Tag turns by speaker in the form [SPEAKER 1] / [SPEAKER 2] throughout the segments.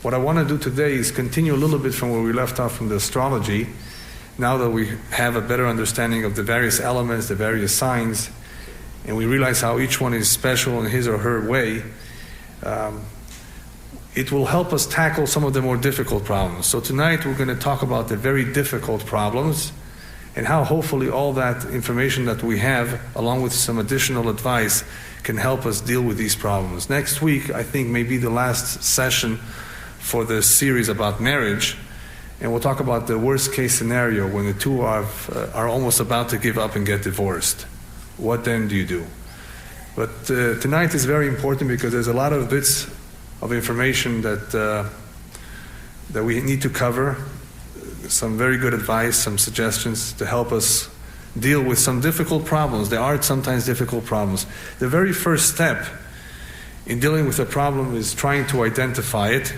[SPEAKER 1] What I want to do today is continue a little bit from where we left off from the astrology, now that we have a better understanding of the various elements, the various signs, and we realize how each one is special in his or her way. It will help us tackle some of the more difficult problems. So tonight we're going to talk about the very difficult problems and how hopefully all that information that we have, along with some additional advice, can help us deal with these problems. Next week, I think, may be the last session for the series about marriage, and we'll talk about the worst case scenario when the two are almost about to give up and get divorced. What then do you do? But tonight is very important because there's a lot of bits of information that we need to cover, some very good advice, some suggestions to help us deal with some difficult problems. There are sometimes difficult problems. The very first step in dealing with a problem is trying to identify it.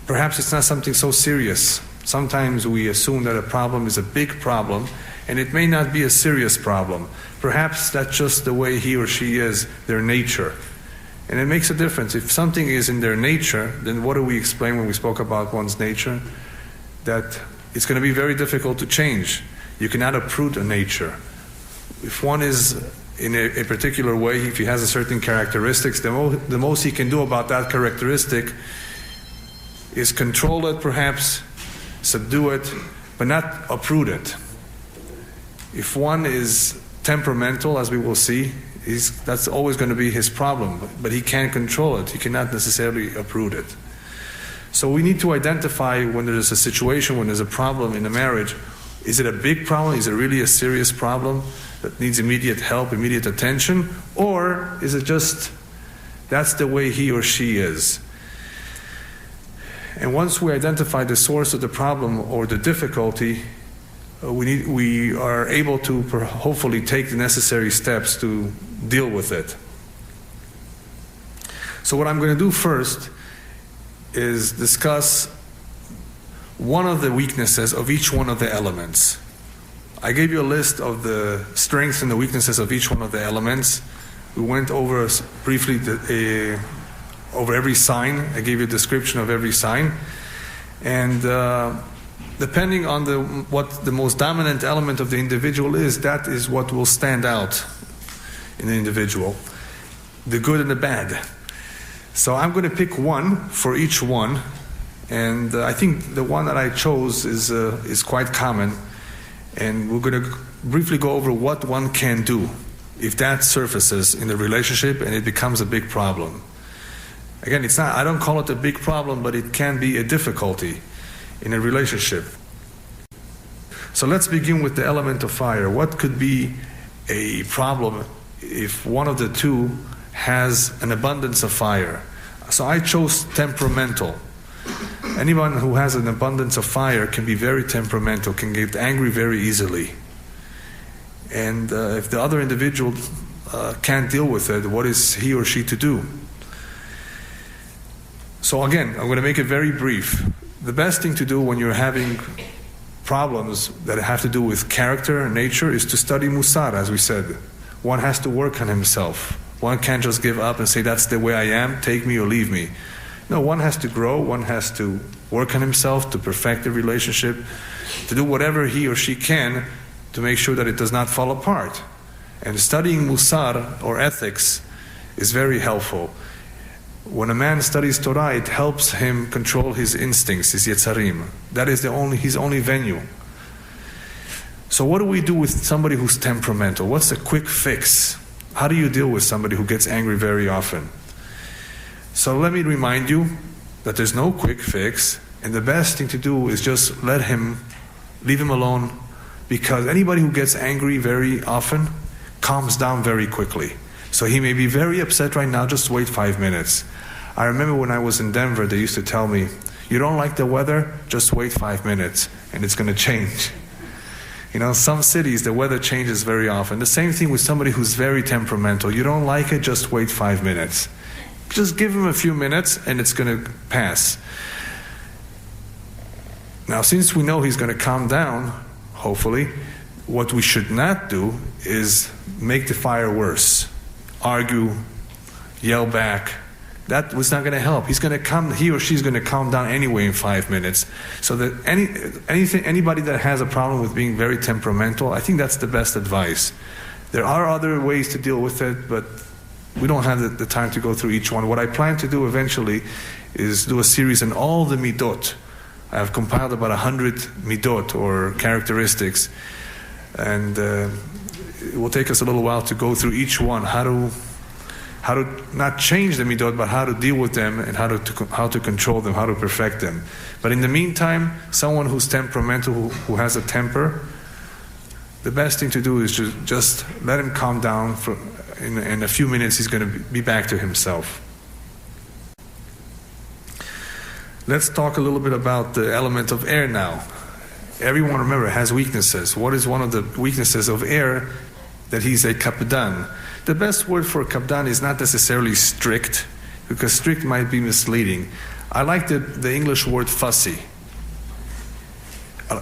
[SPEAKER 1] Perhaps it's not something so serious. Sometimes we assume that a problem is a big problem, and it may not be a serious problem. Perhaps that's just the way he or she is, their nature. And it makes a difference. If something is in their nature, then what do we explain when we spoke about one's nature? That it's going to be very difficult to change. You cannot uproot a nature. If one is in a particular way, if he has a certain characteristics, the most he can do about that characteristic is control it perhaps, subdue it, but not uproot it. If one is temperamental, as we will see, that's always going to be his problem, but he can't control it. He cannot necessarily uproot it. So we need to identify when there's a situation, when there's a problem in a marriage. Is it a big problem? Is it really a serious problem that needs immediate help, immediate attention? Or is it just, that's the way he or she is? And once we identify the source of the problem or the difficulty, we are able to hopefully take the necessary steps to deal with it. So what I'm going to do first is discuss one of the weaknesses of each one of the elements. I gave you a list of the strengths and the weaknesses of each one of the elements. We went over briefly over every sign. I gave you a description of every sign. And depending on what the most dominant element of the individual is, that is what will stand out in the individual, the good and the bad. So I'm going to pick one for each one, and I think the one that I chose is quite common, and we're going to briefly go over what one can do if that surfaces in the relationship and it becomes a big problem. Again, I don't call it a big problem, but it can be a difficulty in a relationship. So let's begin with the element of fire. What could be a problem if one of the two has an abundance of fire? So I chose temperamental. Anyone who has an abundance of fire can be very temperamental, can get angry very easily. And if the other individual can't deal with it, what is he or she to do? So again, I'm going to make it very brief. The best thing to do when you're having problems that have to do with character and nature is to study Musar, as we said. One has to work on himself. One can't just give up and say, that's the way I am, take me or leave me. No, one has to grow, one has to work on himself to perfect the relationship, to do whatever he or she can to make sure that it does not fall apart. And studying Musar, or ethics, is very helpful. When a man studies Torah, it helps him control his instincts, his Yetzarim. That is his only venue. So what do we do with somebody who's temperamental? What's a quick fix? How do you deal with somebody who gets angry very often? So let me remind you that there's no quick fix, and the best thing to do is just leave him alone, because anybody who gets angry very often calms down very quickly. So he may be very upset right now, just wait 5 minutes. I remember when I was in Denver, they used to tell me, you don't like the weather? Just wait 5 minutes and it's going to change. Some cities, the weather changes very often. The same thing with somebody who's very temperamental. You don't like it? Just wait 5 minutes. Just give him a few minutes and it's going to pass. Now, since we know he's going to calm down, hopefully, what we should not do is make the fire worse. Argue, yell back, That was not going to help. He or she's going to calm down anyway in 5 minutes. So that anybody that has a problem with being very temperamental, I think that's the best advice. There are other ways to deal with it, but we don't have the time to go through each one. What I plan to do eventually is do a series on all the midot. I have compiled about 100 midot, or characteristics, and it will take us a little while to go through each one, how to not change the midot, but how to deal with them, and how to control them, how to perfect them. But in the meantime, someone who's temperamental, who has a temper, the best thing to do is just let him calm down. In a few minutes, he's going to be back to himself. Let's talk a little bit about the element of air now. Everyone, remember, has weaknesses. What is one of the weaknesses of air? That he's a kapdan. The best word for kapdan is not necessarily strict, because strict might be misleading. I like the English word fussy.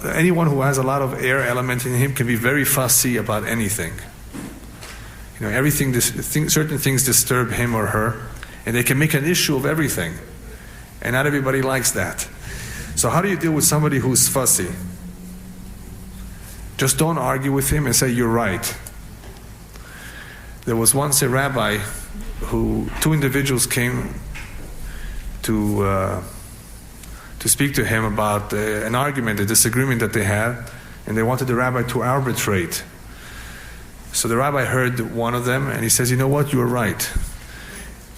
[SPEAKER 1] Anyone who has a lot of air element in him can be very fussy about anything. Certain things disturb him or her, and they can make an issue of everything. And not everybody likes that. So how do you deal with somebody who's fussy? Just don't argue with him and say, you're right. There was once a rabbi two individuals came to speak to him about an argument, a disagreement that they had, and they wanted the rabbi to arbitrate. So the rabbi heard one of them, and he says, you know what, you're right.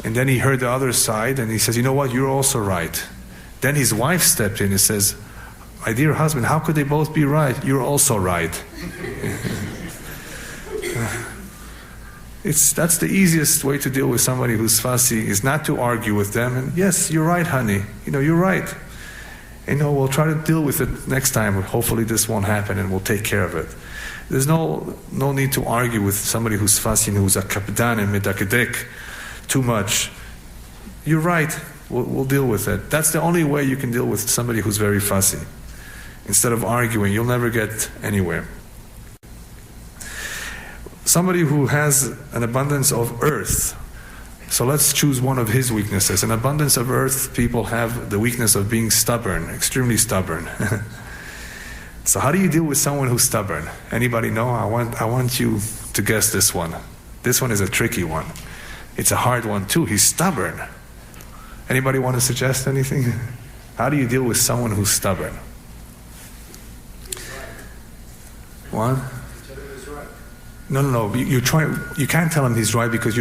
[SPEAKER 1] And then he heard the other side, and he says, you know what, you're also right. Then his wife stepped in and says, my dear husband, how could they both be right? You're also right. That's the easiest way to deal with somebody who's fussy, is not to argue with them. And yes, you're right, honey. You're right. We'll try to deal with it next time. Hopefully this won't happen, and we'll take care of it. There's no need to argue with somebody who's fussy and who's a kapdan and medakadek too much. You're right. We'll deal with it. That's the only way you can deal with somebody who's very fussy. Instead of arguing, you'll never get anywhere. Somebody who has an abundance of earth. So let's choose one of his weaknesses. An abundance of earth, people have the weakness of being stubborn, extremely stubborn. So how do you deal with someone who's stubborn? Anybody know? I want you to guess this one. This one is a tricky one. It's a hard one too. He's stubborn. Anybody want to suggest anything? How do you deal with someone who's stubborn? What? No. You can't tell him he's right, because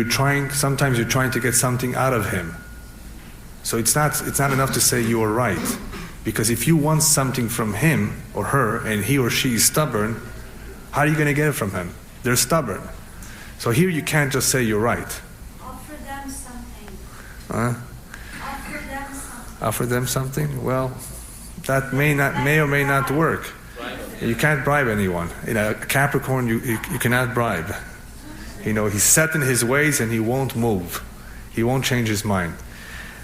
[SPEAKER 1] sometimes you're trying to get something out of him. So it's not enough to say you are right. Because if you want something from him or her, and he or she is stubborn, how are you going to get it from him? They're stubborn. So here you can't just say you're right.
[SPEAKER 2] Offer them something.
[SPEAKER 1] Offer them something? Well, that may or may not work. You can't bribe anyone. A Capricorn, you cannot bribe. He's set in his ways, and he won't move. He won't change his mind.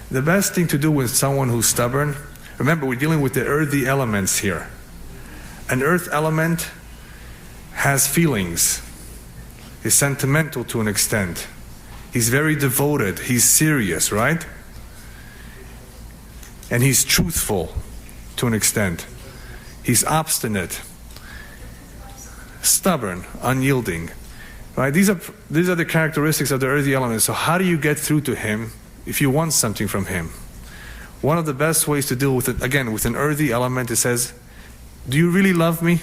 [SPEAKER 1] The best thing to do with someone who's stubborn, remember, we're dealing with the earthy elements here. An earth element has feelings. He's sentimental to an extent. He's very devoted. He's serious, right? And he's truthful to an extent. He's obstinate, stubborn, unyielding. Right? These are the characteristics of the earthy elements. So how do you get through to him if you want something from him? One of the best ways to deal with it, again, with an earthy element, it says, do you really love me?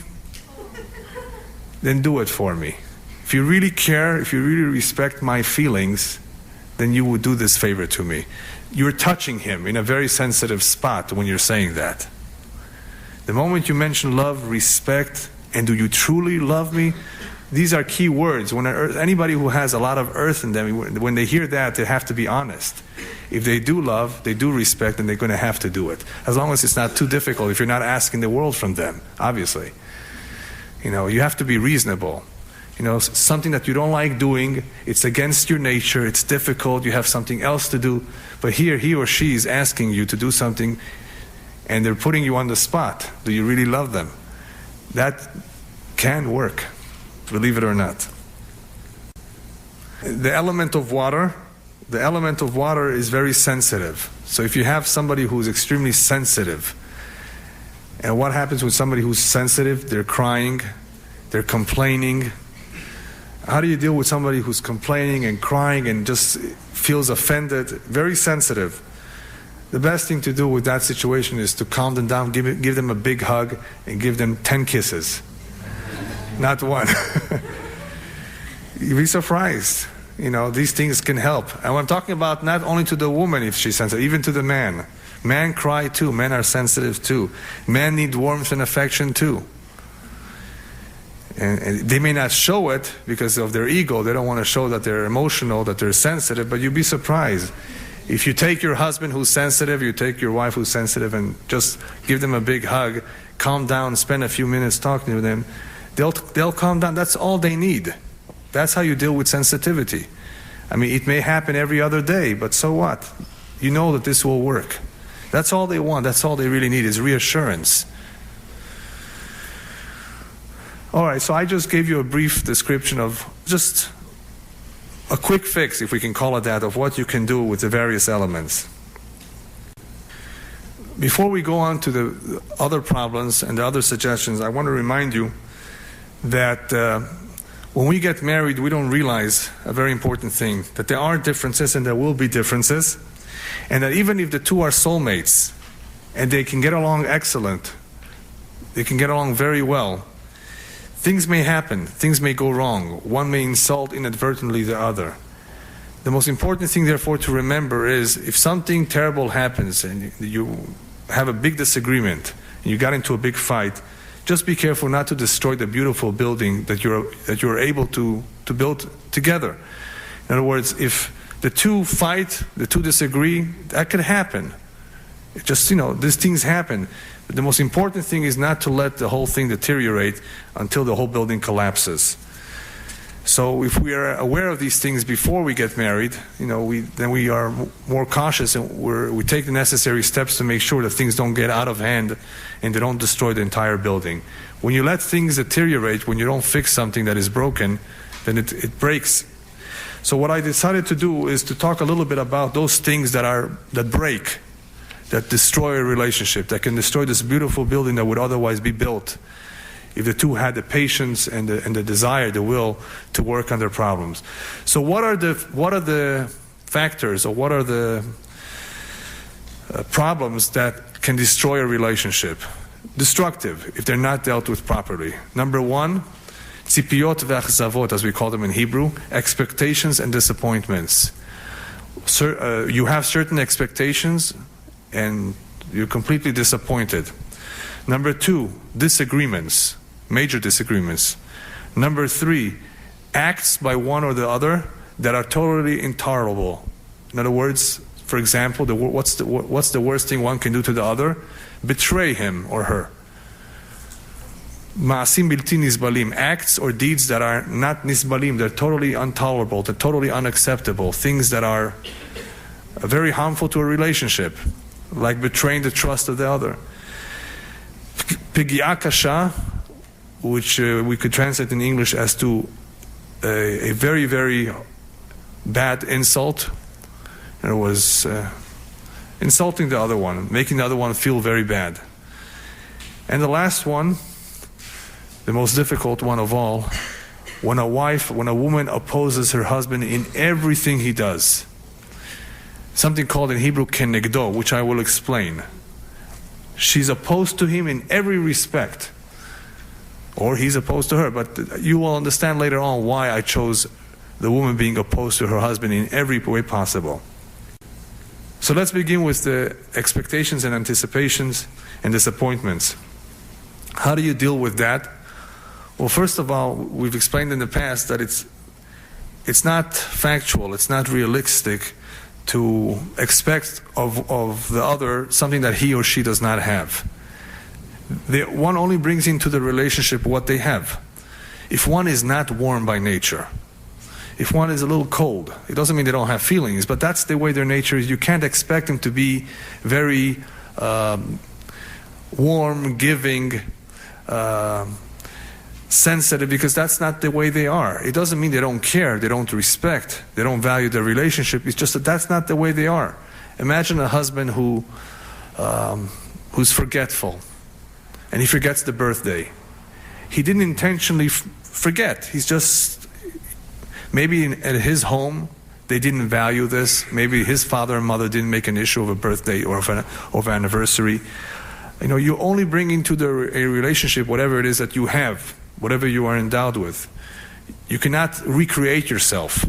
[SPEAKER 1] Then do it for me. If you really care, if you really respect my feelings, then you would do this favor to me. You're touching him in a very sensitive spot when you're saying that. The moment you mention love, respect, and do you truly love me, these are key words. When anybody who has a lot of earth in them, when they hear that, they have to be honest. If they do love, they do respect, then they're going to have to do it. As long as it's not too difficult, if you're not asking the world from them, obviously. You have to be reasonable. Something that you don't like doing, it's against your nature, it's difficult, you have something else to do, but here he or she is asking you to do something, and they're putting you on the spot. Do you really love them? That can work, believe it or not. The element of water, the element of water is very sensitive. So if you have somebody who's extremely sensitive, and what happens with somebody who's sensitive? They're crying, they're complaining. How do you deal with somebody who's complaining and crying and just feels offended? Very sensitive. The best thing to do with that situation is to calm them down, give them a big hug, and give them 10 kisses. Not one. You'd be surprised. These things can help. And I'm talking about not only to the woman if she's sensitive, even to the man. Men cry too. Men are sensitive too. Men need warmth and affection too. And they may not show it because of their ego. They don't want to show that they're emotional, that they're sensitive, but you'd be surprised. If you take your husband who's sensitive, you take your wife who's sensitive, and just give them a big hug, calm down, spend a few minutes talking to them, they'll calm down. That's all they need. That's how you deal with sensitivity. I mean, it may happen every other day, but so what? You know that this will work. That's all they want. That's all they really need is reassurance. All right, so I just gave you a brief description of just a quick fix, if we can call it that, of what you can do with the various elements. Before we go on to the other problems and the other suggestions, I want to remind you that when we get married, we don't realize a very important thing, that there are differences and there will be differences, and that even if the two are soulmates and they can get along excellent, they can get along very well, things may happen, things may go wrong. One may insult inadvertently the other. The most important thing, therefore, to remember is if something terrible happens and you have a big disagreement and you got into a big fight, just be careful not to destroy the beautiful building that you're able to build together. In other words, if the two fight, the two disagree, that could happen. It just, these things happen. But the most important thing is not to let the whole thing deteriorate until the whole building collapses. So if we are aware of these things before we get married, then we are more cautious and we take the necessary steps to make sure that things don't get out of hand and they don't destroy the entire building. When you let things deteriorate, when you don't fix something that is broken, then it breaks. So what I decided to do is to talk a little bit about those things that break, that destroy a relationship, that can destroy this beautiful building that would otherwise be built if the two had the patience and the desire, the will to work on their problems. So what are the factors, or what are the problems that can destroy a relationship? Destructive, if they're not dealt with properly. Number one, tzipiyot ve'achzavot, as we call them in Hebrew, expectations and disappointments. You have certain expectations and you're completely disappointed. Number two, disagreements, major disagreements. Number three, acts by one or the other that are totally intolerable. In other words, for example, what's the worst thing one can do to the other? Betray him or her. Ma'asim bilti nisbalim, acts or deeds that are not nisbalim, they're totally intolerable, they're totally unacceptable, things that are very harmful to a relationship, like betraying the trust of the other. Pigi'a kasha, which we could translate in English as to a very, very bad insult. And it was insulting the other one, making the other one feel very bad. And the last one, the most difficult one of all, when a woman opposes her husband in everything he does. Something called in Hebrew kenegdo, which I will explain. She's opposed to him in every respect. Or he's opposed to her. But you will understand later on why I chose the woman being opposed to her husband in every way possible. So let's begin with the expectations and anticipations and disappointments. How do you deal with that? Well, first of all, we've explained in the past that it's not factual, it's not realistic to expect of the other something that he or she does not have. One only brings into the relationship what they have. If one is not warm by nature, if one is a little cold, it doesn't mean they don't have feelings, but that's the way their nature is. You can't expect them to be very warm, giving, sensitive because that's not the way they are. It doesn't mean they don't care, they don't respect, they don't value their relationship. It's just that that's not the way they are. Imagine a husband who's forgetful, and he forgets the birthday. He didn't intentionally forget. He's just, maybe at his home, they didn't value this. Maybe his father and mother didn't make an issue of a birthday or of an anniversary. You only bring into a relationship whatever it is that you have, whatever you are endowed with. You cannot recreate yourself.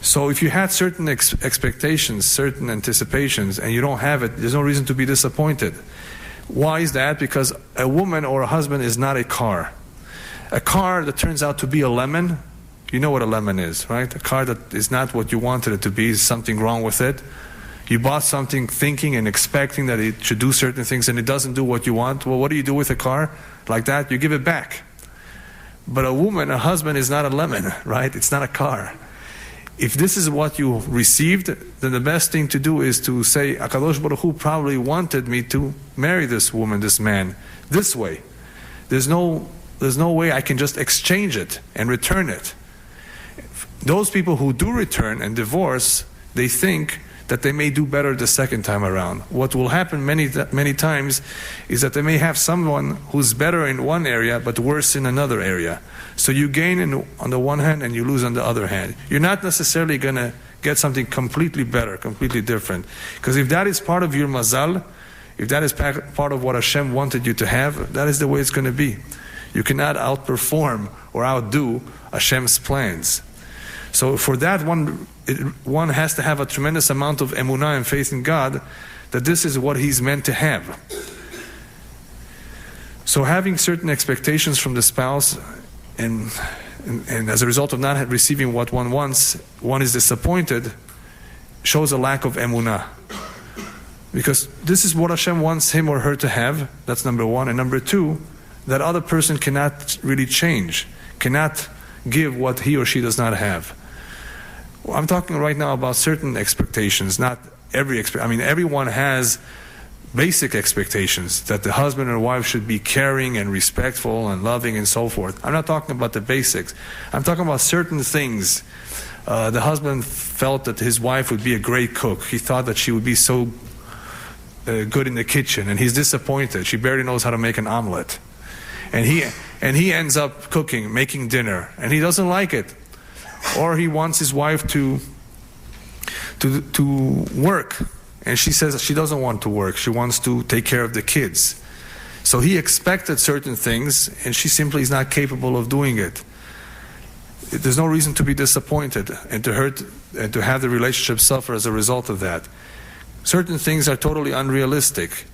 [SPEAKER 1] So if you had certain expectations, certain anticipations, and you don't have it, there's no reason to be disappointed. Why is that? Because a woman or a husband is not a car. A car that turns out to be a lemon, you know what a lemon is, right? A car that is not what you wanted it to be, is something wrong with it. You bought something thinking and expecting that it should do certain things and it doesn't do what you want. Well, what do you do with a car like that? You give it back. But a woman, a husband is not a lemon, right? It's not a car. If this is what you received, then the best thing to do is to say, HaKadosh Baruch Hu probably wanted me to marry this woman, this man, this way. There's no way I can just exchange it and return it. Those people who do return and divorce, they think that they may do better the second time around. What will happen many times is that they may have someone who's better in one area but worse in another area. So you gain on the one hand and you lose on the other hand. You're not necessarily going to get something completely better, completely different. Because if that is part of your mazal, if that is part of what Hashem wanted you to have, that is the way it's going to be. You cannot outperform or outdo Hashem's plans. So for that one has to have a tremendous amount of emunah and faith in God that this is what He's meant to have. So having certain expectations from the spouse and as a result of not receiving what one wants, one is disappointed, shows a lack of emunah. Because this is what Hashem wants him or her to have, that's number one. And number two, that other person cannot really change, cannot give what he or she does not have. I'm talking right now about certain expectations, not every everyone has basic expectations that the husband or wife should be caring and respectful and loving and so forth. I'm not talking about the basics. I'm talking about certain things. The husband felt that his wife would be a great cook. He thought that she would be so good in the kitchen, and he's disappointed. She barely knows how to make an omelet. And he ends up cooking, making dinner, and he doesn't like it. Or he wants his wife to work, and she says that she doesn't want to work. She wants to take care of the kids. So he expected certain things, and she simply is not capable of doing it. There's no reason to be disappointed and to hurt and to have the relationship suffer as a result of that. Certain things are totally unrealistic.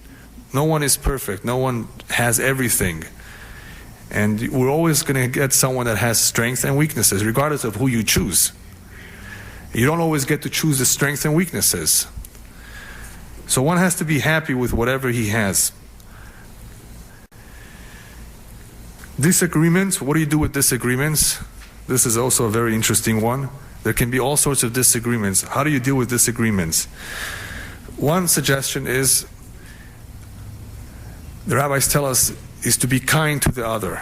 [SPEAKER 1] No one is perfect. No one has everything. And we're always going to get someone that has strengths and weaknesses, regardless of who you choose. You don't always get to choose the strengths and weaknesses. So one has to be happy with whatever he has. Disagreements, what do you do with disagreements? This is also a very interesting one. There can be all sorts of disagreements. How do you deal with disagreements? One suggestion is, the rabbis tell us, is to be kind to the other.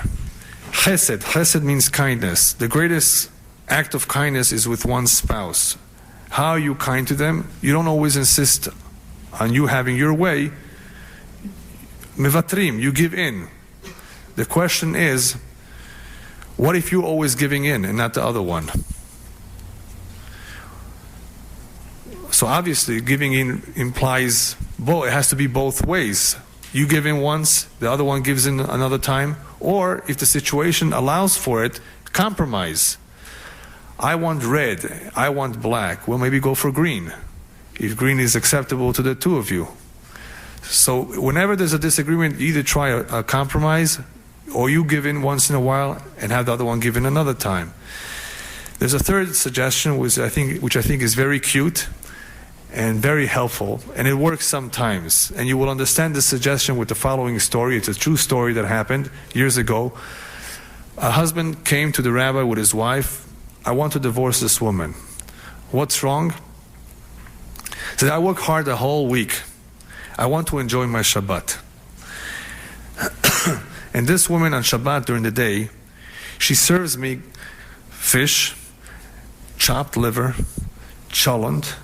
[SPEAKER 1] Chesed. Chesed means kindness. The greatest act of kindness is with one's spouse. How are you kind to them? You don't always insist on you having your way. Mevatrim, you give in. The question is, what if you're always giving in and not the other one? So obviously giving in implies it has to be both ways. You give in once, the other one gives in another time. Or if the situation allows for it, compromise. I want red, I want black. Well, maybe go for green, if green is acceptable to the two of you. So whenever there's a disagreement, either try a compromise, or you give in once in a while and have the other one give in another time. There's a third suggestion which I think is very cute and very helpful, and it works sometimes. And you will understand this suggestion with the following story. It's a true story that happened years ago. A husband came to the rabbi with his wife. I want to divorce this woman. What's wrong? He said, I work hard the whole week. I want to enjoy my Shabbat. And this woman on Shabbat during the day, she serves me fish, chopped liver, cholent,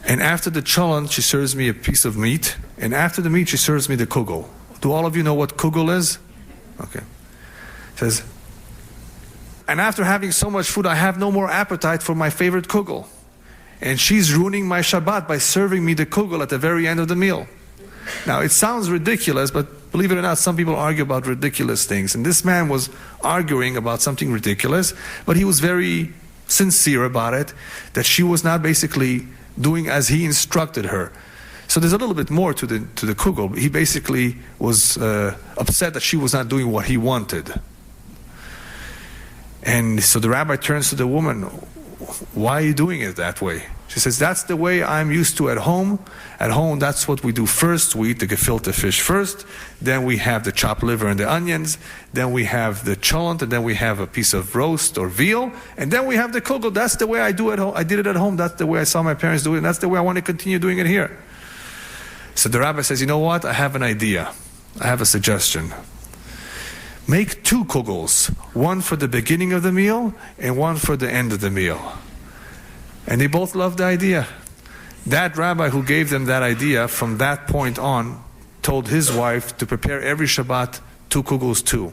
[SPEAKER 1] and after the cholent, she serves me a piece of meat, and after the meat, she serves me the kugel. Do all of you know what kugel is? Okay. It says, and after having so much food, I have no more appetite for my favorite kugel. And she's ruining my Shabbat by serving me the kugel at the very end of the meal. Now, it sounds ridiculous, but believe it or not, some people argue about ridiculous things. And this man was arguing about something ridiculous, but he was very sincere about it, that she was not basically doing as he instructed her. So there's a little bit more to the kugel. He basically was upset that she was not doing what he wanted. And so the rabbi turns to the woman, why are you doing it that way? She says, that's the way I'm used to at home. At home, that's what we do first. We eat the gefilte fish first. Then we have the chopped liver and the onions. Then we have the cholent, and then we have a piece of roast or veal. And then we have the kugel. That's the way I do at home. I did it at home. That's the way I saw my parents do it. And that's the way I want to continue doing it here. So the rabbi says, you know what? I have an idea. I have a suggestion. Make 2 kugels. One for the beginning of the meal and one for the end of the meal. And they both loved the idea. That rabbi who gave them that idea, from that point on, told his wife to prepare every Shabbat 2 kugels too.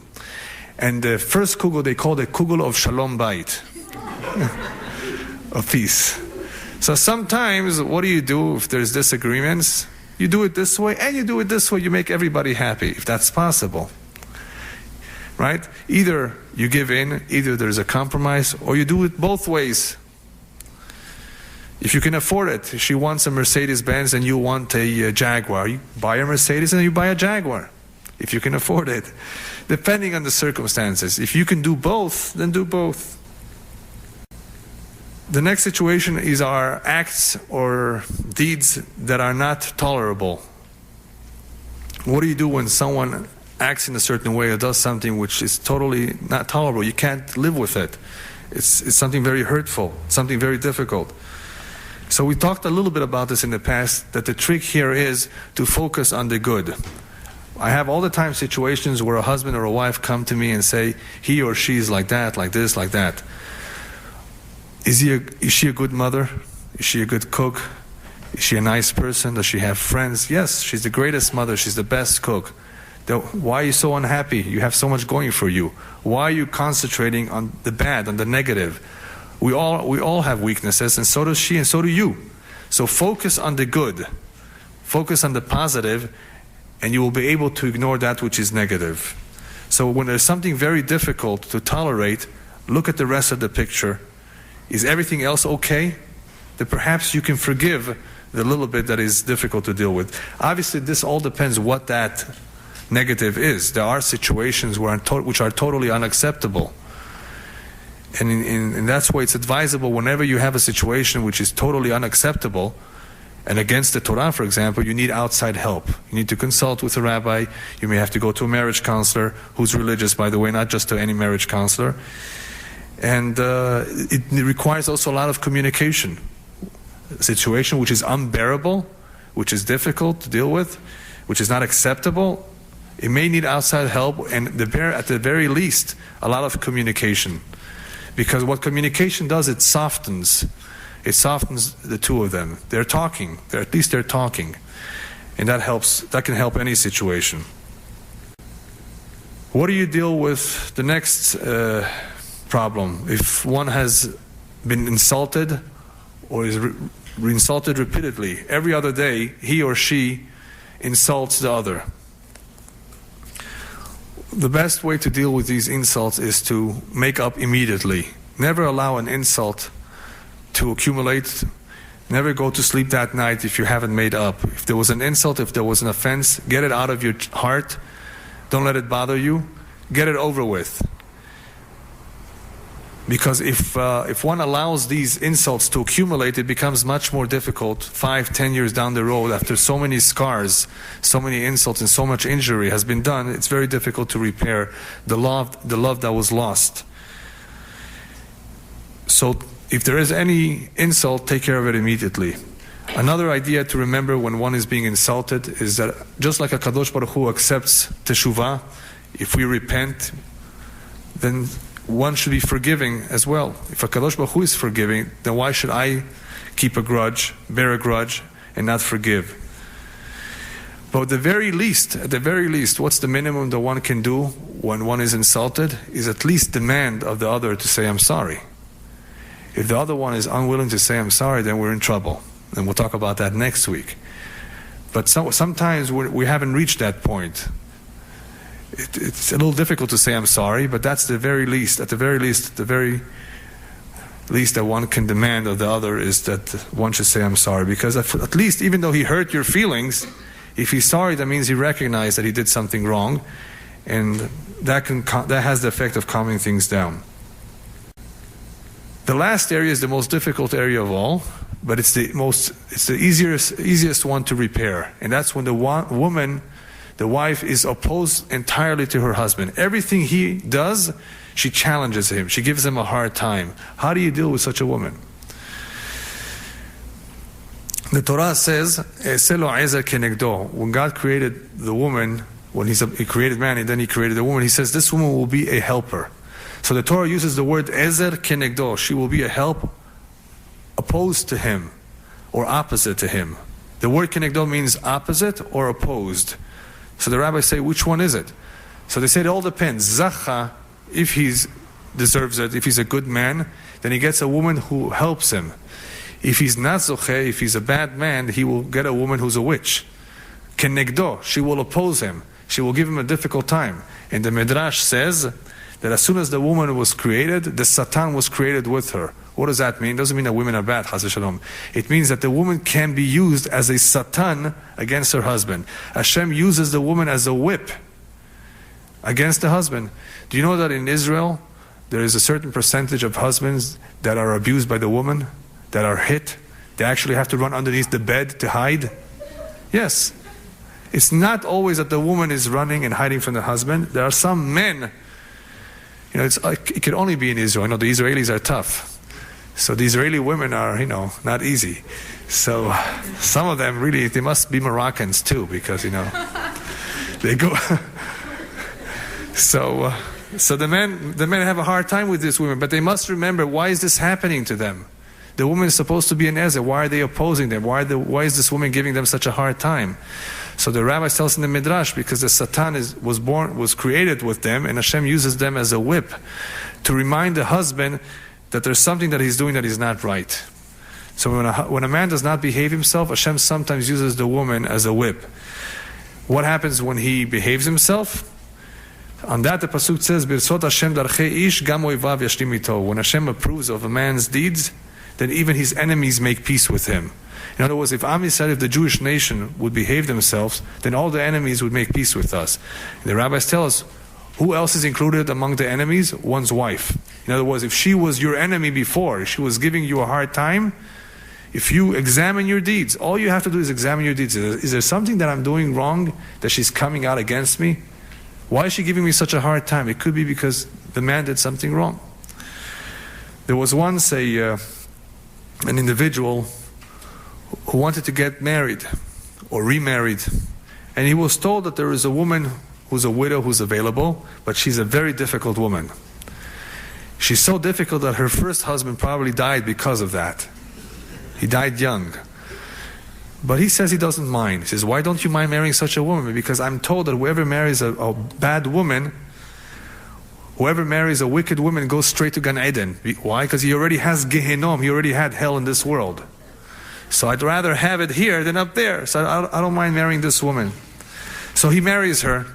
[SPEAKER 1] And the first kugel they called a kugel of shalom bayit, of peace. So sometimes, what do you do if there's disagreements? You do it this way and you do it this way. You make everybody happy, if that's possible. Right? Either you give in, either there's a compromise, or you do it both ways. If you can afford it, if she wants a Mercedes-Benz and you want a Jaguar, you buy a Mercedes and you buy a Jaguar, if you can afford it, depending on the circumstances. If you can do both, then do both. The next situation is our acts or deeds that are not tolerable. What do you do when someone acts in a certain way or does something which is totally not tolerable? You can't live with it. It's something very hurtful, something very difficult. So we talked a little bit about this in the past, that the trick here is to focus on the good. I have all the time situations where a husband or a wife come to me and say, he or she is like that, like this, like that. Is she a good mother? Is she a good cook? Is she a nice person? Does she have friends? Yes, she's the greatest mother. She's the best cook. Why are you so unhappy? You have so much going for you. Why are you concentrating on the bad, on the negative? We all have weaknesses, and so does she, and so do you. So focus on the good. Focus on the positive, and you will be able to ignore that which is negative. So when there's something very difficult to tolerate, look at the rest of the picture. Is everything else okay? Then perhaps you can forgive the little bit that is difficult to deal with. Obviously, this all depends what that negative is. There are situations which are totally unacceptable. And that's why it's advisable whenever you have a situation which is totally unacceptable and against the Torah, for example, you need outside help. You need to consult with a rabbi. You may have to go to a marriage counselor who's religious, by the way, not just to any marriage counselor. And it requires also a lot of communication. A situation which is unbearable, which is difficult to deal with, which is not acceptable, it may need outside help, and at the very least, a lot of communication. Because what communication does, it softens the two of them. They're talking. At least they're talking. And that helps. That can help any situation. What do you deal with the next problem? If one has been insulted or is insulted repeatedly, every other day he or she insults the other. The best way to deal with these insults is to make up immediately. Never allow an insult to accumulate. Never go to sleep that night if you haven't made up. If there was an insult, if there was an offense, get it out of your heart. Don't let it bother you. Get it over with. Because if one allows these insults to accumulate, it becomes much more difficult 5-10 years down the road, after so many scars, so many insults, and so much injury has been done. It's very difficult to repair the love that was lost. So if there is any insult, take care of it immediately. Another idea to remember when one is being insulted is that just like a Kadosh Baruch Hu accepts teshuvah, If we repent, then one should be forgiving as well. If HaKadosh Baruch Hu is forgiving, then why should I keep a grudge, bear a grudge, and not forgive? But at the very least, what's the minimum that one can do when one is insulted? Is at least demand of the other to say, I'm sorry. If the other one is unwilling to say, I'm sorry, then we're in trouble. And we'll talk about that next week. But sometimes we haven't reached that point. It's a little difficult to say, I'm sorry, but that's the very least that one can demand of the other is that one should say, I'm sorry. Because at least, even though he hurt your feelings, if he's sorry, that means he recognized that he did something wrong, and that has the effect of calming things down. The last area is the most difficult area of all, but it's the easiest one to repair, and that's when the wife is opposed entirely to her husband. Everything he does, she challenges him. She gives him a hard time. How do you deal with such a woman? The Torah says, when God created the woman, when he created man and then he created the woman, he says this woman will be a helper. So the Torah uses the word ezer kenegdo. She will be a help opposed to him or opposite to him. The word kenegdo means opposite or opposed. So the rabbis say, which one is it? So they say it all depends. Zacha, if he deserves it, if he's a good man, then he gets a woman who helps him. If he's not zoche, if he's a bad man, he will get a woman who's a witch. Kenegdo, she will oppose him. She will give him a difficult time. And the Midrash says that as soon as the woman was created, the Satan was created with her. What does that mean? It doesn't mean that women are bad, chas v'shalom. It means that the woman can be used as a Satan against her husband. Hashem uses the woman as a whip against the husband. Do you know that in Israel, there is a certain percentage of husbands that are abused by the woman, that are hit? They actually have to run underneath the bed to hide? Yes. It's not always that the woman is running and hiding from the husband. There are some men, it could only be in Israel. I know the Israelis are tough. So the Israeli women are, not easy. So some of them really, they must be Moroccans too, because, they go. So the men have a hard time with these women, but they must remember, why is this happening to them? The woman is supposed to be an ezer. Why are they opposing them? Why is this woman giving them such a hard time? So the rabbis tell us in the Midrash, because the Satan was created with them, and Hashem uses them as a whip to remind the husband that there's something that he's doing that is not right. So when a man does not behave himself, Hashem sometimes uses the woman as a whip. What happens when he behaves himself? On that the pasuk says, "Birsot Hashem darchei ish gam oivav yashlim ito." When Hashem approves of a man's deeds, then even his enemies make peace with him. In other words, if the Jewish nation would behave themselves, then all the enemies would make peace with us. And the rabbis tell us, who else is included among the enemies? One's wife. In other words, if she was your enemy before, if she was giving you a hard time, if you examine your deeds, all you have to do is examine your deeds. Is there something that I'm doing wrong that she's coming out against me? Why is she giving me such a hard time? It could be because the man did something wrong. There was once an individual who wanted to get married or remarried, and he was told that there is a woman who's a widow who's available, but she's a very difficult woman. She's so difficult that her first husband probably died because of that. He died young. But he says he doesn't mind. He says, why don't you mind marrying such a woman? Because I'm told that whoever marries a bad woman, whoever marries a wicked woman goes straight to Gan Eden. Why? Because he already has Gehenom. He already had hell in this world. So I'd rather have it here than up there. So I don't mind marrying this woman. So he marries her.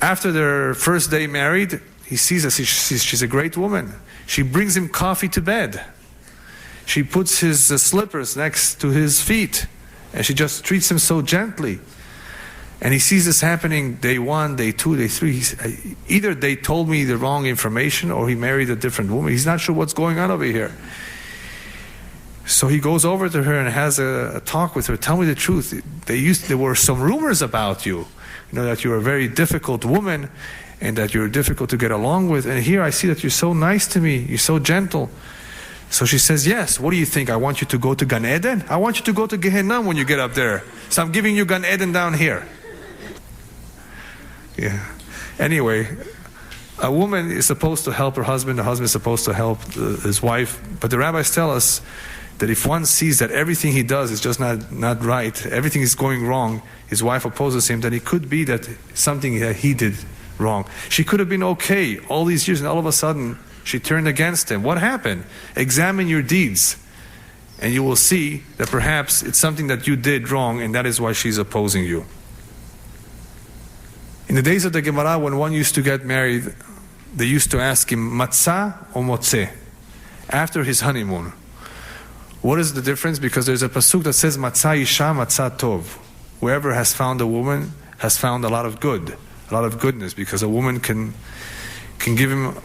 [SPEAKER 1] After their first day married, he sees that she's a great woman. She brings him coffee to bed. She puts his slippers next to his feet, and she just treats him so gently. And he sees this happening day 1, day 2, day 3. Either they told me the wrong information or he married a different woman. He's not sure what's going on over here. So he goes over to her and has a talk with her. Tell me the truth. There were some rumors about you. That you're a very difficult woman and that you're difficult to get along with. And here I see that you're so nice to me. You're so gentle. So she says, yes, what do you think? I want you to go to Gan Eden? I want you to go to Gehenna when you get up there. So I'm giving you Gan Eden down here. Yeah. Anyway, a woman is supposed to help her husband, the husband is supposed to help his wife, but the rabbis tell us that if one sees that everything he does is just not right, everything is going wrong, his wife opposes him, then it could be that something that he did wrong. She could have been okay all these years, and all of a sudden she turned against him. What happened? Examine your deeds, and you will see that perhaps it's something that you did wrong, and that is why she's opposing you. In the days of the Gemara, when one used to get married, they used to ask him, matzah or motzeh? After his honeymoon. What is the difference? Because there's a pasuk that says, matzah isha, matzah tov. Whoever has found a woman has found a lot of good, a lot of goodness, because a woman can give him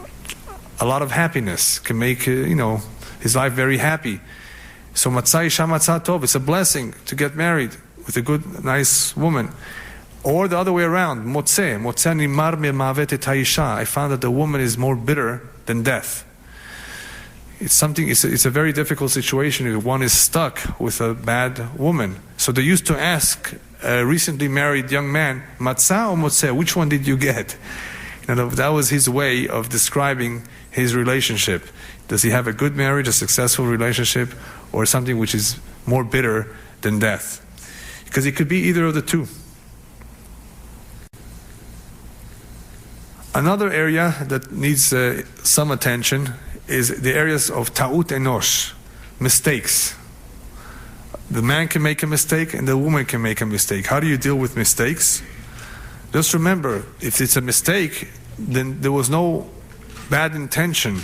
[SPEAKER 1] a lot of happiness, can make his life very happy. So matzah isha, matzah tov, it's a blessing to get married with a good, nice woman. Or the other way around, motzeh nimar me'mavet et ha'isha. I found that the woman is more bitter than death. It's a very difficult situation if one is stuck with a bad woman. So they used to ask a recently married young man, matzah or motzeh, which one did you get? That was his way of describing his relationship. Does he have a good marriage, a successful relationship, or something which is more bitter than death? Because it could be either of the two. Another area that needs some attention is the areas of ta'ut enosh, mistakes. The man can make a mistake and the woman can make a mistake. How do you deal with mistakes? Just remember, if it's a mistake, then there was no bad intention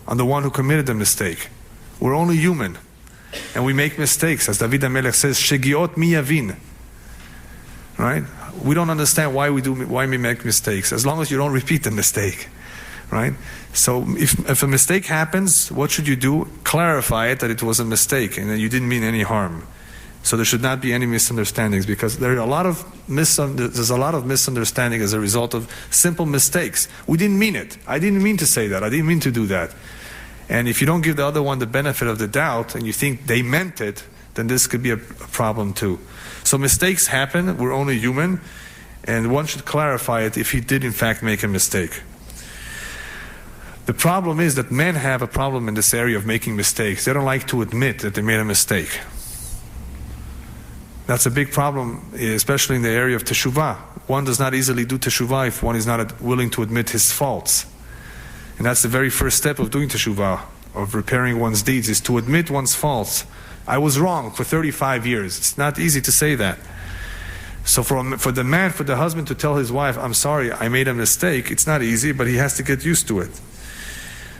[SPEAKER 1] on the one who committed the mistake. We're only human, and we make mistakes. As David HaMelech says, shegiot mi yavin. Right? We don't understand why we make mistakes, as long as you don't repeat the mistake. Right? So if a mistake happens, what should you do? Clarify it that it was a mistake and that you didn't mean any harm. So there should not be any misunderstandings, because there's a lot of misunderstanding as a result of simple mistakes. We didn't mean it. I didn't mean to say that. I didn't mean to do that. And if you don't give the other one the benefit of the doubt and you think they meant it, then this could be a problem too. So mistakes happen. We're only human, and one should clarify it if he did in fact make a mistake. The problem is that men have a problem in this area of making mistakes. They don't like to admit that they made a mistake. That's a big problem, especially in the area of teshuvah. One does not easily do teshuvah if one is not willing to admit his faults. And that's the very first step of doing teshuvah, of repairing one's deeds, is to admit one's faults. I was wrong for 35 years. It's not easy to say that. So for the husband to tell his wife, I'm sorry, I made a mistake, it's not easy, but he has to get used to it.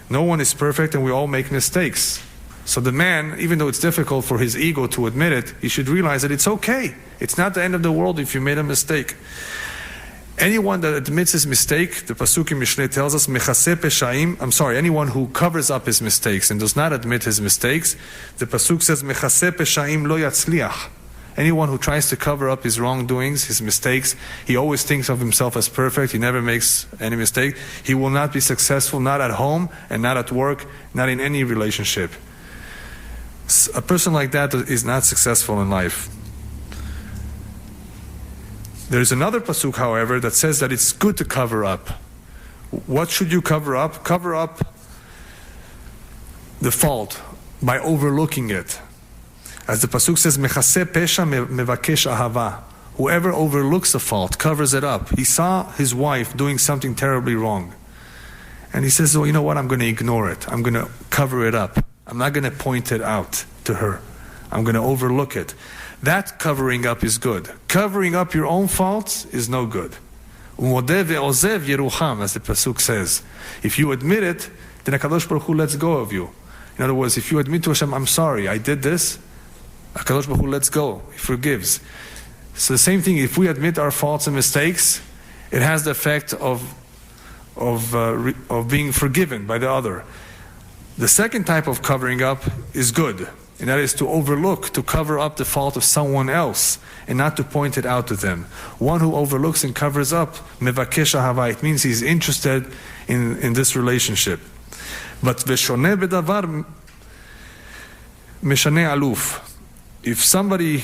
[SPEAKER 1] No one is perfect and we all make mistakes. So the man, even though it's difficult for his ego to admit it, he should realize that it's okay. It's not the end of the world if you made a mistake. Anyone that admits his mistake, the Pasuk in Mishlei tells us, Mechaseh peshaim, anyone who covers up his mistakes and does not admit his mistakes, the Pasuk says, Mechaseh peshaim lo yatzliach. Anyone who tries to cover up his wrongdoings, his mistakes, he always thinks of himself as perfect, he never makes any mistake, he will not be successful, not at home and not at work, not in any relationship. A person like that is not successful in life. There's another pasuk, however, that says that it's good to cover up. What should you cover up? Cover up the fault by overlooking it. As the pasuk says, Mechaseh pesha mevakesh ahava. Whoever overlooks a fault, covers it up. He saw his wife doing something terribly wrong. And he says, well, you know what? I'm going to ignore it. I'm going to cover it up. I'm not going to point it out to her. I'm going to overlook it. That covering up is good. Covering up your own faults is no good. Umodeh ve'ozev yerucham, as the pasuk says. If you admit it, then HaKadosh Baruch Hu lets go of you. In other words, if you admit to Hashem, I'm sorry, I did this, HaKadosh Baruch Hu lets go. He forgives. So the same thing, if we admit our faults and mistakes, it has the effect of being forgiven by the other. The second type of covering up is good, and that is to overlook, to cover up the fault of someone else, and not to point it out to them. One who overlooks and covers up, mevakesh ahava, it means he's interested in this relationship. But veshoneh bedavar meshaneh aluf. If somebody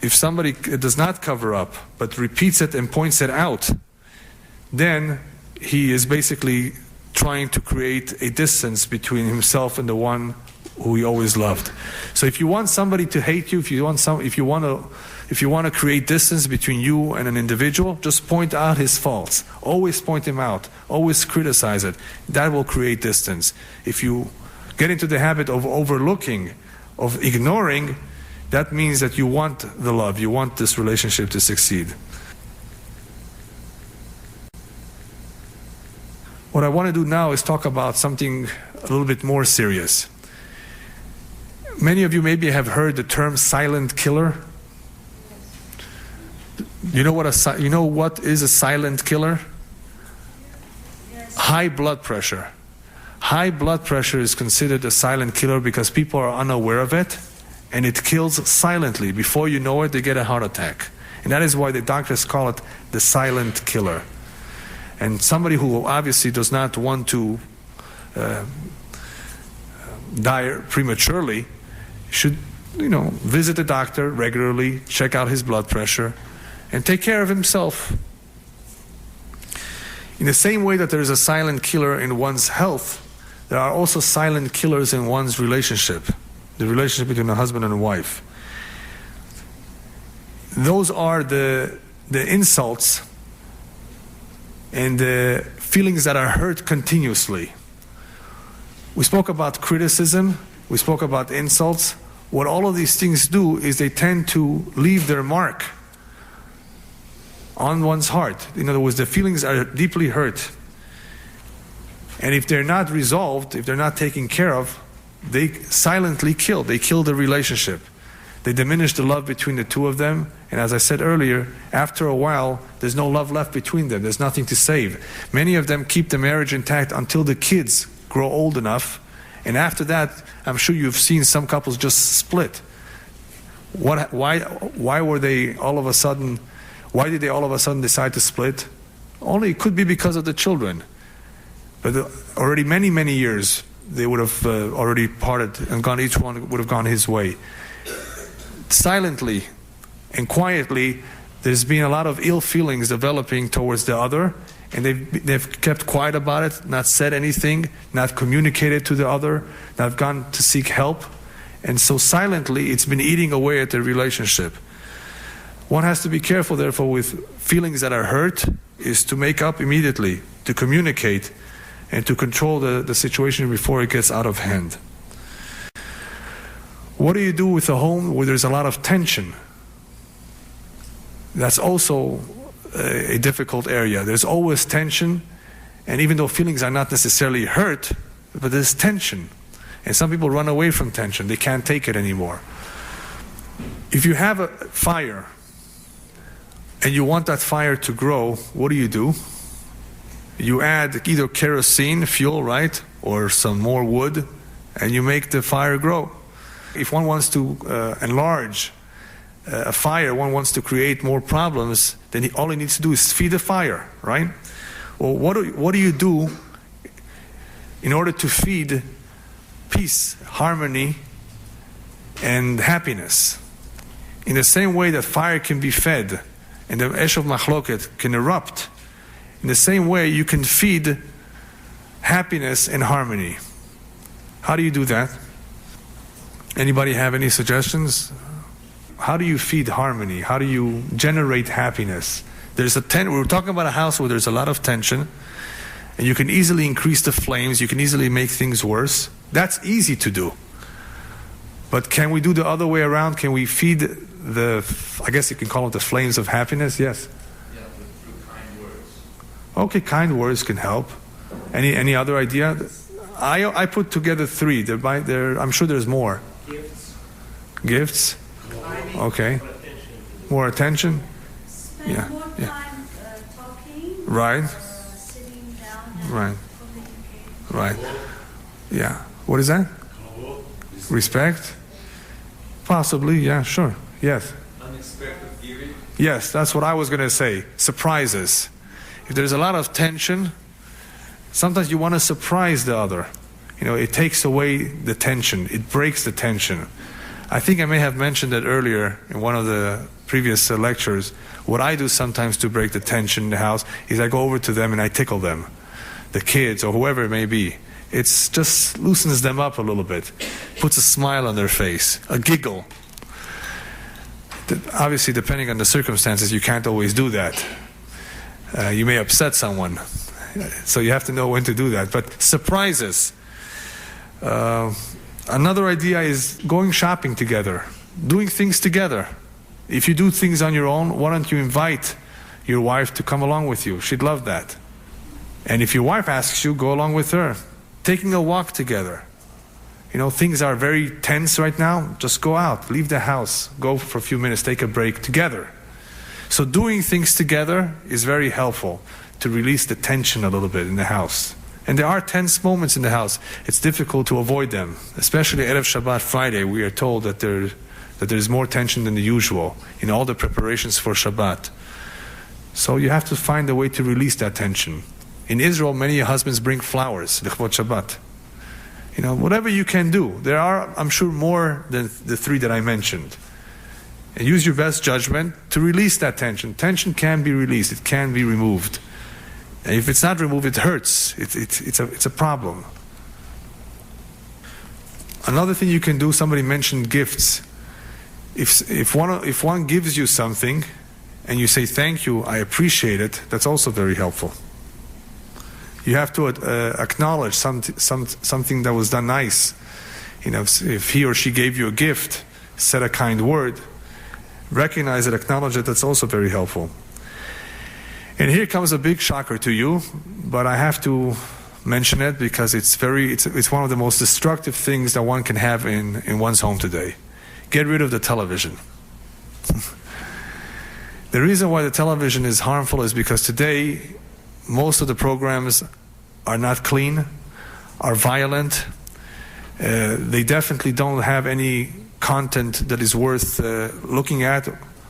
[SPEAKER 1] if somebody does not cover up, but repeats it and points it out, then he is basically trying to create a distance between himself and the one who he always loved. So if you want somebody to hate you, if you want to create distance between you and an individual, just point out his faults. Always point him out. Always criticize it. That will create distance. If you get into the habit of overlooking, of ignoring, that means that you want the love. You want this relationship to succeed. What I want to do now is talk about something a little bit more serious. Many of you maybe have heard the term silent killer. You know what is a silent killer?
[SPEAKER 2] Yes.
[SPEAKER 1] High blood pressure. High blood pressure is considered a silent killer because people are unaware of it, and it kills silently. Before you know it, they get a heart attack. And that is why the doctors call it the silent killer. And somebody who obviously does not want to die prematurely should, visit the doctor regularly, check out his blood pressure, and take care of himself. In the same way that there is a silent killer in one's health, there are also silent killers in one's relationship, the relationship between a husband and a wife. Those are the insults and the feelings that are hurt continuously. We spoke about criticism, we spoke about insults. What all of these things do is they tend to leave their mark on one's heart. In other words, the feelings are deeply hurt. And if they're not resolved, if they're not taken care of, they silently kill. They kill the relationship. They diminish the love between the two of them. And as I said earlier, after a while, there's no love left between them. There's nothing to save. Many of them keep the marriage intact until the kids grow old enough. And after that, I'm sure you've seen some couples just split. Why were they all of a sudden, why did they all of a sudden decide to split? Only it could be because of the children. But already many, many years, they would have already parted and gone, each one would have gone his way. Silently and quietly, there's been a lot of ill feelings developing towards the other, and they've kept quiet about it, not said anything, not communicated to the other, not gone to seek help. And so silently, it's been eating away at the relationship. One has to be careful, therefore, with feelings that are hurt, is to make up immediately, to communicate, and to control the situation before it gets out of hand. What do you do with a home where there's a lot of tension? That's also a difficult area. There's always tension, and even though feelings are not necessarily hurt, but there's tension. And some people run away from tension. They can't take it anymore. If you have a fire, and you want that fire to grow, what do? You add either kerosene, fuel, right? Or some more wood, and you make the fire grow. If one wants to enlarge a fire, one wants to create more problems, then all he needs to do is feed the fire, right? Well, what do you do in order to feed peace, harmony, and happiness? In the same way that fire can be fed, and the esh of machloket can erupt, in the same way you can feed happiness and harmony. How do you do that? Anybody have any suggestions? How do you feed harmony? How do you generate happiness? We're talking about a house where there's a lot of tension, and you can easily increase the flames, you can easily make things worse. That's easy to do. But can we do the other way around? Can we feed I guess you can call it the flames of happiness? Yes?
[SPEAKER 3] Yeah, through kind words.
[SPEAKER 1] Okay, kind words can help. Any other idea? I put together three. I'm sure there's more. Gifts? Okay. More attention?
[SPEAKER 2] Spend
[SPEAKER 1] Yeah,
[SPEAKER 2] more
[SPEAKER 1] yeah.
[SPEAKER 2] time talking.
[SPEAKER 1] Right.
[SPEAKER 2] Sitting down and
[SPEAKER 1] Right.
[SPEAKER 2] communicating.
[SPEAKER 1] Right. Yeah. What is that? Respect? Possibly, yeah, sure. Yes.
[SPEAKER 3] Unexpected giving.
[SPEAKER 1] Yes, that's what I was going to say. Surprises. If there's a lot of tension, sometimes you want to surprise the other. It takes away the tension. It breaks the tension. I think I may have mentioned that earlier in one of the previous lectures. What I do sometimes to break the tension in the house is I go over to them and I tickle them, the kids or whoever it may be. It's just loosens them up a little bit, puts a smile on their face, a giggle. Obviously, depending on the circumstances, you can't always do that. You may upset someone, so you have to know when to do that. But surprises. Another idea is going shopping together, doing things together. If you do things on your own, why don't you invite your wife to come along with you? She'd love that. And if your wife asks you, go along with her. Taking a walk together. Things are very tense right now. Just go out, leave the house, go for a few minutes, take a break together. So doing things together is very helpful to release the tension a little bit in the house. And there are tense moments in the house. It's difficult to avoid them. Especially Erev Shabbat Friday, we are told that there's more tension than the usual in all the preparations for Shabbat. So you have to find a way to release that tension. In Israel, many husbands bring flowers, L'chvot Shabbat. Whatever you can do. There are, I'm sure, more than the three that I mentioned. And use your best judgment to release that tension. Tension can be released. It can be removed. And if it's not removed, it hurts. It's a problem. Another thing you can do, somebody mentioned gifts. If one gives you something and you say, thank you, I appreciate it, that's also very helpful. You have to acknowledge something that was done nice. If he or she gave you a gift, said a kind word, recognize it, acknowledge it, that's also very helpful. And here comes a big shocker to you, but I have to mention it because it's one of the most destructive things that one can have in one's home today. Get rid of the television. The reason why the television is harmful is because today most of the programs are not clean, are violent. They definitely don't have any content that is worth looking at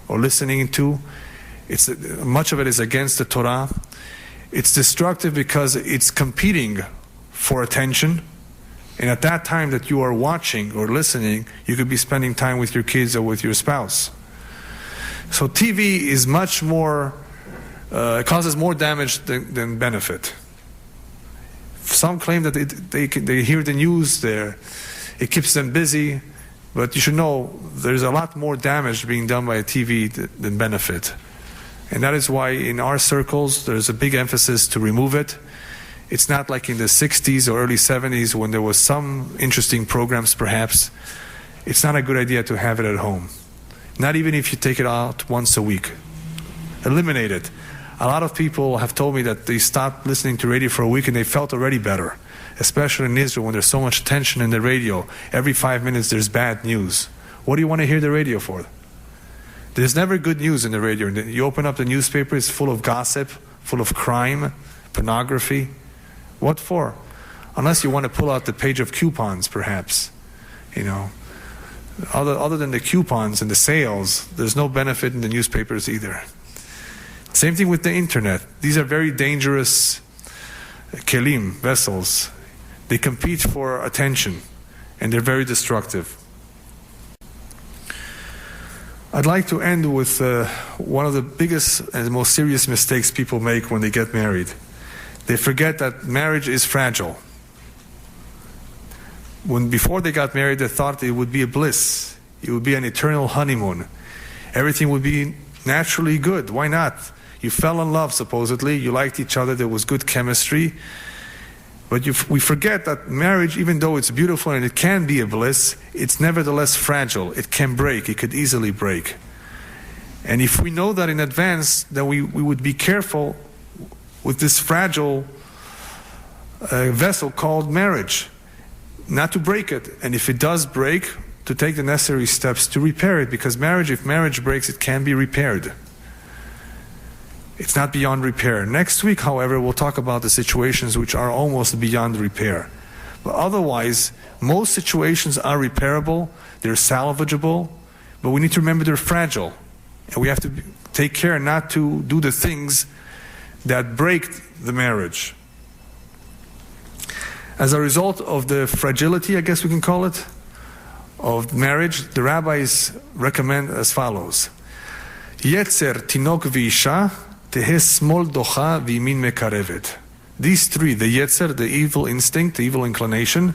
[SPEAKER 1] or listening to. Much of it is against the Torah. It's destructive because it's competing for attention. And at that time that you are watching or listening, you could be spending time with your kids or with your spouse. So TV is much more, it causes more damage than benefit. Some claim that they hear the news there. It keeps them busy. But you should know there's a lot more damage being done by a TV than benefit. And that is why in our circles there's a big emphasis to remove it. It's not like in the 60s or early 70s when there was some interesting programs perhaps. It's not a good idea to have it at home. Not even if you take it out once a week. Eliminate it. A lot of people have told me that they stopped listening to radio for a week and they felt already better. Especially in Israel when there's so much tension in the radio. Every 5 minutes there's bad news. What do you want to hear the radio for? There's never good news in the radio. You open up the newspaper, it's full of gossip, full of crime, pornography. What for? Unless you want to pull out the page of coupons, perhaps. Other than the coupons and the sales, there's no benefit in the newspapers either. Same thing with the internet. These are very dangerous kelim, vessels. They compete for attention, and they're very destructive. I'd like to end with one of the biggest and most serious mistakes people make when they get married. They forget that marriage is fragile. Before they got married, they thought it would be a bliss. It would be an eternal honeymoon. Everything would be naturally good. Why not? You fell in love, supposedly. You liked each other. There was good chemistry. But we forget that marriage, even though it's beautiful and it can be a bliss, it's nevertheless fragile. It can break. It could easily break. And if we know that in advance, then we would be careful with this fragile vessel called marriage. Not to break it. And if it does break, to take the necessary steps to repair it. Because if marriage breaks, it can be repaired. It's not beyond repair. Next week, however, we'll talk about the situations which are almost beyond repair. But otherwise, most situations are repairable, they're salvageable, but we need to remember they're fragile. And we have to take care not to do the things that break the marriage. As a result of the fragility, I guess we can call it, of marriage, the rabbis recommend as follows. Yetzer tinok v'isha tehe smol docha v'yimin mekarevet. These three, the yetzer, the evil instinct, the evil inclination,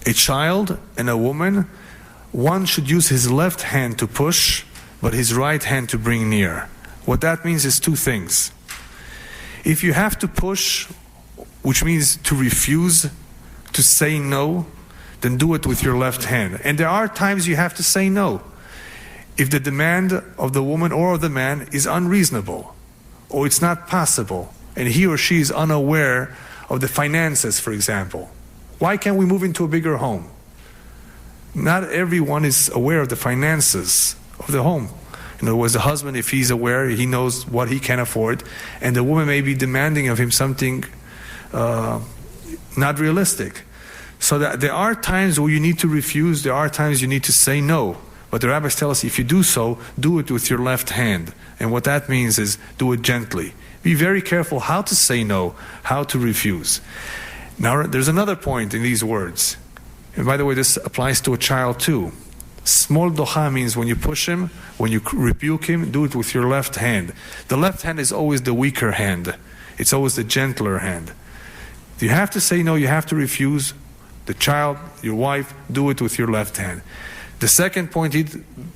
[SPEAKER 1] a child and a woman, one should use his left hand to push, but his right hand to bring near. What that means is two things. If you have to push, which means to refuse, to say no, then do it with your left hand. And there are times you have to say no. If the demand of the woman or of the man is unreasonable, or it's not possible, and he or she is unaware of the finances, for example. Why can't we move into a bigger home? Not everyone is aware of the finances of the home. In other words, the husband, if he's aware, he knows what he can afford, and the woman may be demanding of him something not realistic. So that there are times where you need to refuse, there are times you need to say no. But the rabbis tell us if you do so, do it with your left hand. And what that means is do it gently. Be very careful how to say no, how to refuse. Now, there's another point in these words. And by the way, this applies to a child too. Smol docha means when you push him, when you rebuke him, do it with your left hand. The left hand is always the weaker hand. It's always the gentler hand. You have to say no, you have to refuse. The child, your wife, do it with your left hand. The second point is,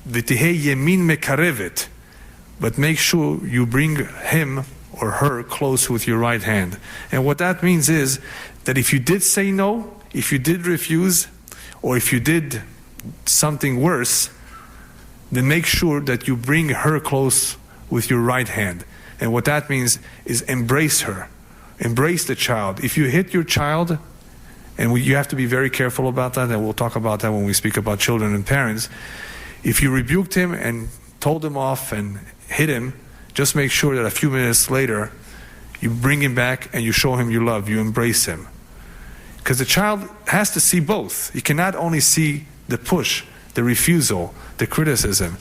[SPEAKER 1] v'tihei yemin mekarevet, but make sure you bring him or her close with your right hand. And what that means is that if you did say no, if you did refuse, or if you did something worse, then make sure that you bring her close with your right hand. And what that means is embrace her. Embrace the child. If you hit your child, and you have to be very careful about that, and we'll talk about that when we speak about children and parents. If you rebuked him and told him off and hit him, just make sure that a few minutes later, you bring him back and you show him your love, you embrace him. Because the child has to see both. He cannot only see the push, the refusal, the criticism.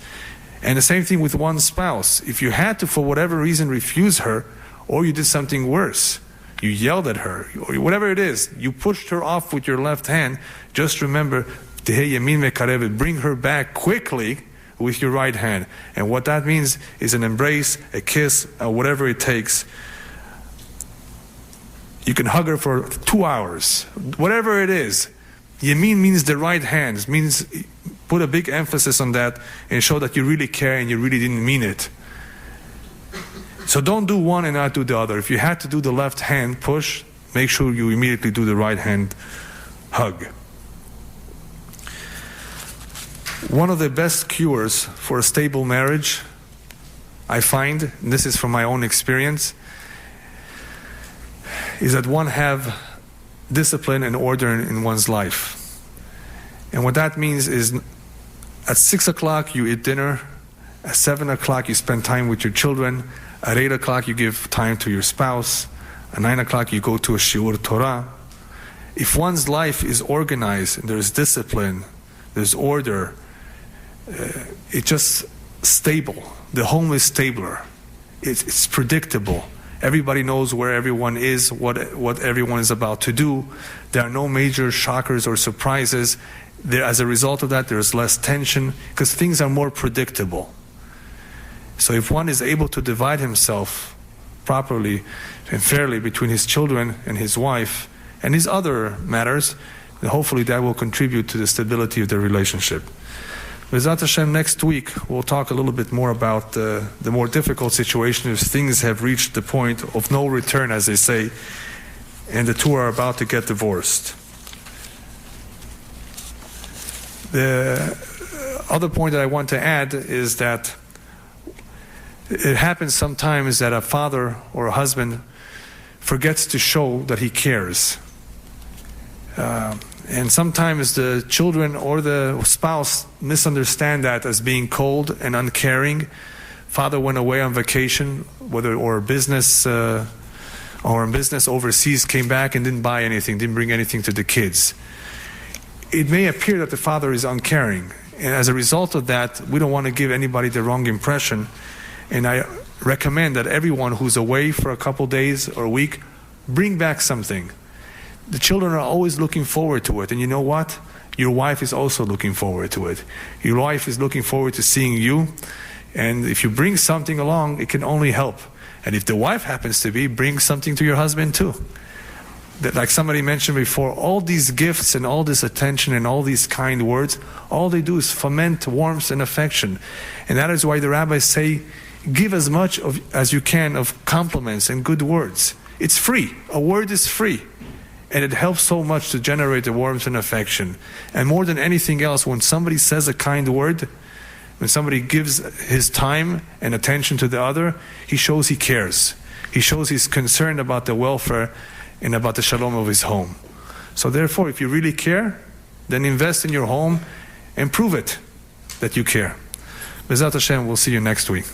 [SPEAKER 1] And the same thing with one spouse. If you had to, for whatever reason, refuse her, or you did something worse, you yelled at her, or whatever it is, you pushed her off with your left hand, just remember, bring her back quickly with your right hand. And what that means is an embrace, a kiss, whatever it takes. You can hug her for 2 hours, whatever it is. Yamin means the right hand. It means put a big emphasis on that and show that you really care and you really didn't mean it. So don't do one and not do the other. If you had to do the left hand push, make sure you immediately do the right hand hug. One of the best cures for a stable marriage, I find, and this is from my own experience, is that one have discipline and order in one's life. And what that means is at 6 o'clock you eat dinner, at 7 o'clock you spend time with your children, at 8 o'clock you give time to your spouse, at 9 o'clock you go to a shiur Torah. If one's life is organized and there's discipline, there's order, it's just stable. The home is stabler. It's predictable. Everybody knows where everyone is, what everyone is about to do. There are no major shockers or surprises. As a result of that, there's less tension because things are more predictable. So if one is able to divide himself properly and fairly between his children and his wife and his other matters, then hopefully that will contribute to the stability of the relationship. B'ezrat Hashem, next week we'll talk a little bit more about the more difficult situation if things have reached the point of no return, as they say, and the two are about to get divorced. The other point that I want to add is that it happens sometimes that a father or a husband forgets to show that he cares. And sometimes the children or the spouse misunderstand that as being cold and uncaring. Father went away on vacation, or business overseas, came back and didn't buy anything, didn't bring anything to the kids. It may appear that the father is uncaring, and as a result of that, we don't want to give anybody the wrong impression. And I recommend that everyone who's away for a couple days or a week, bring back something. the children are always looking forward to it. And you know what? Your wife is also looking forward to it. Your wife is looking forward to seeing you. And if you bring something along, it can only help. And if the wife happens to be, bring something to your husband too. That, like somebody mentioned before, all these gifts and all this attention and all these kind words, all they do is foment warmth and affection. And that is why the rabbis say, give as much as you can of compliments and good words. It's free. A word is free. And it helps so much to generate the warmth and affection. And more than anything else, when somebody says a kind word, when somebody gives his time and attention to the other, he shows he cares. He shows he's concerned about the welfare and about the shalom of his home. So therefore, if you really care, then invest in your home and prove it that you care. B'ezrat Hashem, we'll see you next week.